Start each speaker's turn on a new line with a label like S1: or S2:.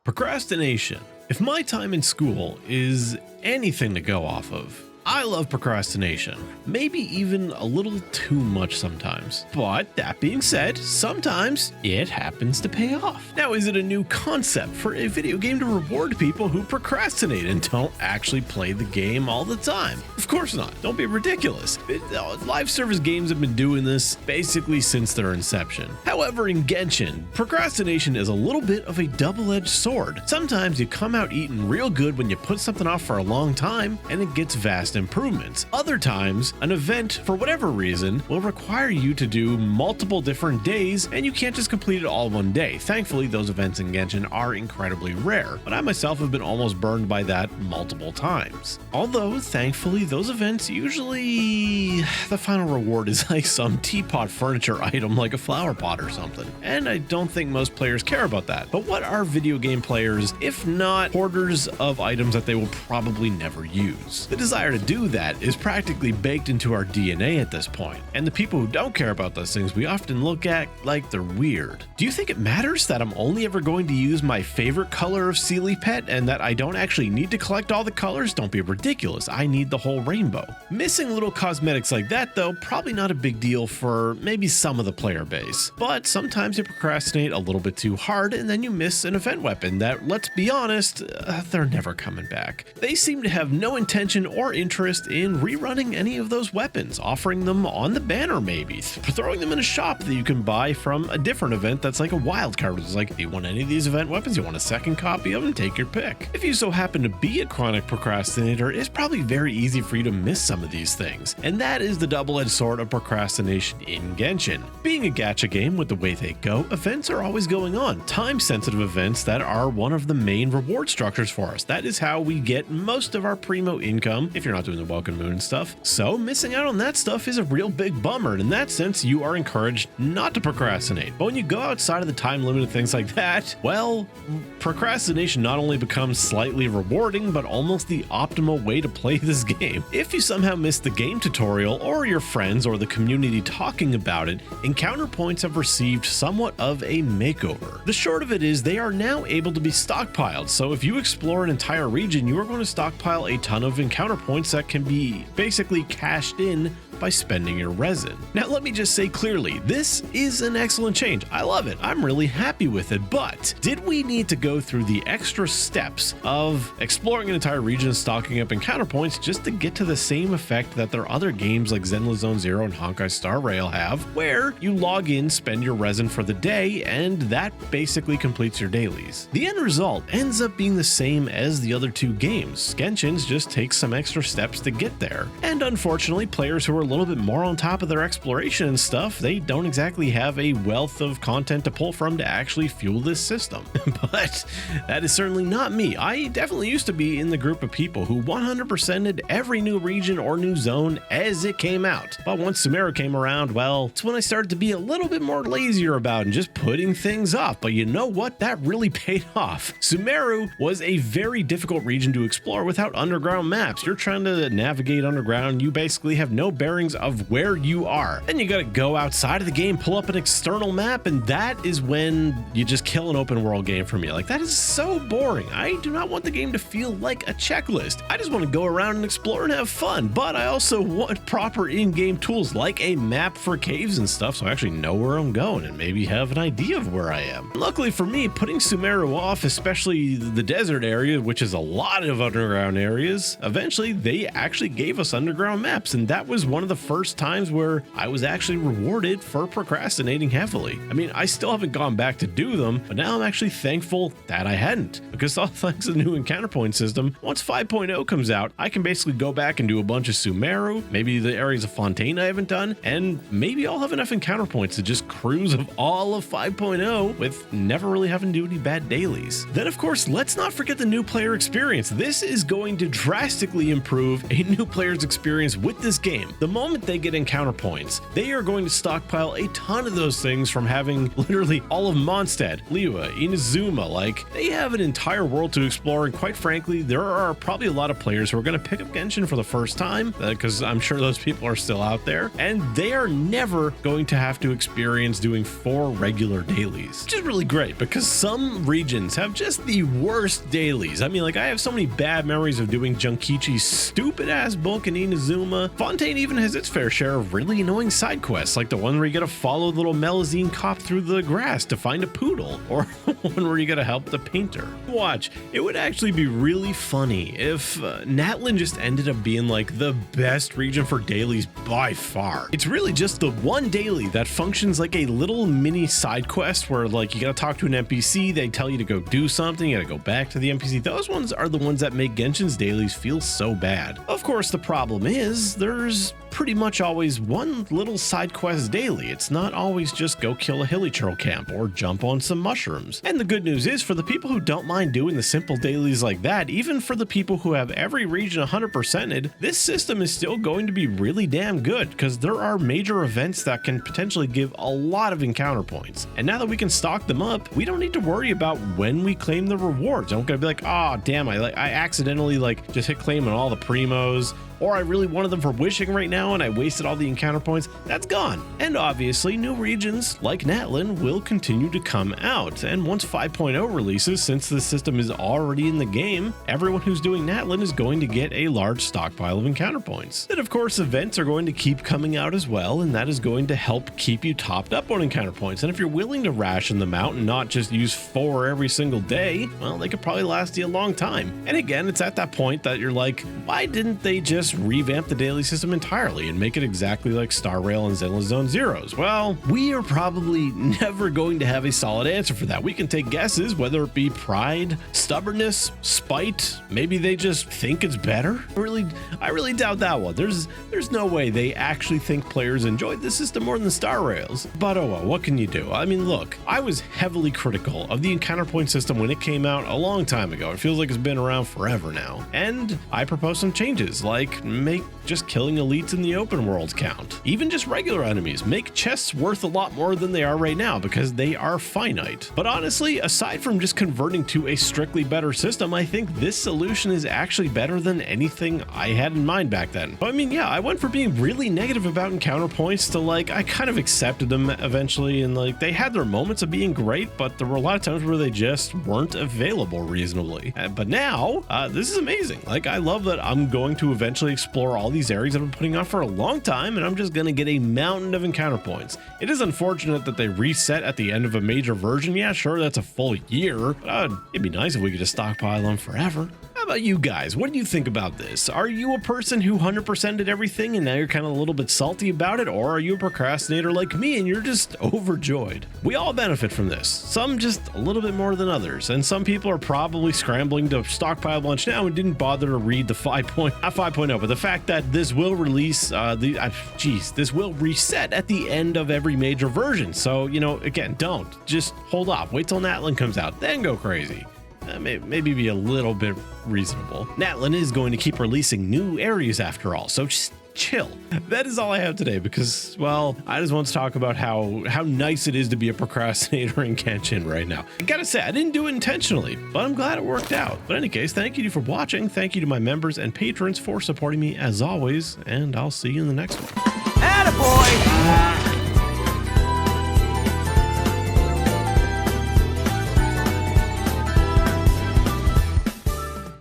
S1: Procrastination. If my time in school is anything to go off of, I love procrastination, maybe even a little too much sometimes. But that being said, sometimes it happens to pay off. Now, is it a new concept for a video game to reward people who procrastinate and don't actually play the game all the time? Of course not. Don't be ridiculous. Live service games have been doing this basically since their inception. However, in Genshin, procrastination is a little bit of a double-edged sword. Sometimes you come out eating real good when you put something off for a long time and it gets vast improvements. Other times, an event, for whatever reason, will require you to do multiple different days and you can't just complete it all one day. Thankfully, those events in Genshin are incredibly rare, but I myself have been almost burned by that multiple times. Although, thankfully, those events usually, the final reward is like some teapot furniture item like a flower pot or something. And I don't think most players care about that. But what are video game players, if not hoarders of items that they will probably never use? The desire to do that is practically baked into our DNA at this point. And the people who don't care about those things we often look at like they're weird. Do you think it matters that I'm only ever going to use my favorite color of Sealy Pet and that I don't actually need to collect all the colors? Don't be ridiculous. I need the whole rainbow. Missing little cosmetics like that though, probably not a big deal for maybe some of the player base. But sometimes you procrastinate a little bit too hard and then you miss an event weapon that, let's be honest, they're never coming back. They seem to have no intention or interest in rerunning any of those weapons, offering them on the banner maybe, throwing them in a shop that you can buy from a different event that's like a wild card. It's like, do you want any of these event weapons? You want a second copy of them? Take your pick. If you so happen to be a chronic procrastinator, it's probably very easy for you to miss some of these things. And that is the double-edged sword of procrastination in Genshin. Being a gacha game with the way they go, events are always going on. Time-sensitive events that are one of the main reward structures for us. That is how we get most of our primo income if you're not doing the Welcome Moon stuff. So missing out on that stuff is a real big bummer, and in that sense you are encouraged not to procrastinate. But when you go outside of the time limit and things like that, well, procrastination not only becomes slightly rewarding but almost the optimal way to play this game. If you somehow missed the game tutorial or your friends or the community talking about it, encounter points have received somewhat of a makeover. The short of it is they are now able to be stockpiled, so if you explore an entire region you are going to stockpile a ton of encounter points that can be basically cashed in by spending your resin. Now let me just say clearly, this is an excellent change. I love it. I'm really happy with it, but did we need to go through the extra steps of exploring an entire region and stocking up encounter points just to get to the same effect that their other games like Zenless Zone Zero and Honkai Star Rail have, where you log in, spend your resin for the day, and that basically completes your dailies? The end result ends up being the same as the other two games. Genshin's just takes some extra steps to get there. And unfortunately, players who are a little bit more on top of their exploration and stuff, they don't exactly have a wealth of content to pull from to actually fuel this system. But that is certainly not me. I definitely used to be in the group of people who 100%ed every new region or new zone as it came out. But once Sumeru came around, well, it's when I started to be a little bit more lazier about and just putting things off. But you know what? That really paid off. Sumeru was a very difficult region to explore without underground maps. You're trying to navigate underground, you basically have no bearings of where you are. Then you gotta go outside of the game, pull up an external map, and that is when you just kill an open world game for me. Like, that is so boring. I do not want the game to feel like a checklist. I just want to go around and explore and have fun, but I also want proper in-game tools like a map for caves and stuff so I actually know where I'm going and maybe have an idea of where I am. Luckily for me, putting Sumeru off, especially the desert area, which is a lot of underground areas, eventually they actually gave us underground maps, and that was one of the first times where I was actually rewarded for procrastinating heavily. I mean, I still haven't gone back to do them, but now I'm actually thankful that I hadn't, because all thanks to the new encounter point system, once 5.0 comes out, I can basically go back and do a bunch of Sumeru, maybe the areas of Fontaine I haven't done, and maybe I'll have enough encounter points to just cruise of all of 5.0 with never really having to do any bad dailies. Then of course, let's not forget the new player experience. This is going to drastically improve a new player's experience with this game. The moment they get encounter points, they are going to stockpile a ton of those things from having literally all of Mondstadt, Liyue, Inazuma. Like, they have an entire world to explore, and quite frankly, there are probably a lot of players who are going to pick up Genshin for the first time, because I'm sure those people are still out there, and they are never going to have to experience doing 4 regular dailies, which is really great because some regions have just the worst dailies. I mean, like, I have so many bad memories of doing Junkichi's stupid ass book in Inazuma. Fontaine even has its fair share of really annoying side quests, like the one where you gotta follow the little Melazine cop through the grass to find a poodle, or one where you gotta help the painter. Watch, it would actually be really funny if Natlin just ended up being like the best region for dailies by far. It's really just the one daily that functions like a little mini side quest where, like, you gotta talk to an NPC, they tell you to go do something, you gotta go back to the NPC. Those ones are the ones that make Genshin's dailies feel so bad. Of course, the problem is there's pretty much always one little side quest daily. It's not always just go kill a hilichurl camp or jump on some mushrooms. And the good news is, for the people who don't mind doing the simple dailies like that, even for the people who have every region 100%ed, this system is still going to be really damn good, because there are major events that can potentially give a lot of encounter points. And now that we can stock them up, we don't need to worry about when we claim the rewards. I'm gonna be like, oh damn, I accidentally just hit claim on all the primos, or I really wanted them for wishing right now and I wasted all the encounter points. That's gone. And obviously, new regions like Natlin will continue to come out. And once 5.0 releases, since the system is already in the game, everyone who's doing Natlin is going to get a large stockpile of encounter points. Then of course, events are going to keep coming out as well, and that is going to help keep you topped up on encounter points. And if you're willing to ration them out and not just use 4 every single day, well, they could probably last you a long time. And again, it's at that point that you're like, why didn't they just revamp the daily system entirely and make it exactly like Star Rail and Zenless Zone Zeros? Well, we are probably never going to have a solid answer for that. We can take guesses, whether it be pride, stubbornness, spite, maybe they just think it's better. I really doubt that one. There's no way they actually think players enjoyed the system more than Star Rails. But oh well, what can you do? I mean, look, I was heavily critical of the encounter point system when it came out a long time ago. It feels like it's been around forever now. And I proposed some changes, like make just killing elites in the open world count. Even just regular enemies. Make chests worth a lot more than they are right now, because they are finite. But honestly, aside from just converting to a strictly better system, I think this solution is actually better than anything I had in mind back then. I mean, yeah, I went from being really negative about encounter points to I kind of accepted them eventually, and they had their moments of being great, but there were a lot of times where they just weren't available reasonably. But now, this is amazing. I love that I'm going to eventually explore all these areas I've been putting off for a long time, and I'm just gonna get a mountain of encounter points. It is unfortunate that they reset at the end of a major version. Yeah, sure, that's a full year, but it'd be nice if we could just stockpile them forever. How about you guys? What do you think about this? Are you a person who 100% did everything and now you're kind of a little bit salty about it? Or are you a procrastinator like me and you're just overjoyed? We all benefit from this. Some just a little bit more than others. And some people are probably scrambling to stockpile lunch now and didn't bother to read the 5.0, but the fact that this will release, this will reset at the end of every major version. So, again, don't. Just hold off. Wait till Natlin comes out, then go crazy. Maybe be a little bit reasonable. Natlin is going to keep releasing new areas after all, so just chill. That is all I have today because, well, I just want to talk about how nice it is to be a procrastinator in Genshin right now. I gotta say, I didn't do it intentionally, but I'm glad it worked out. But in any case, thank you for watching. Thank you to my members and patrons for supporting me as always, and I'll see you in the next one.
S2: Attaboy!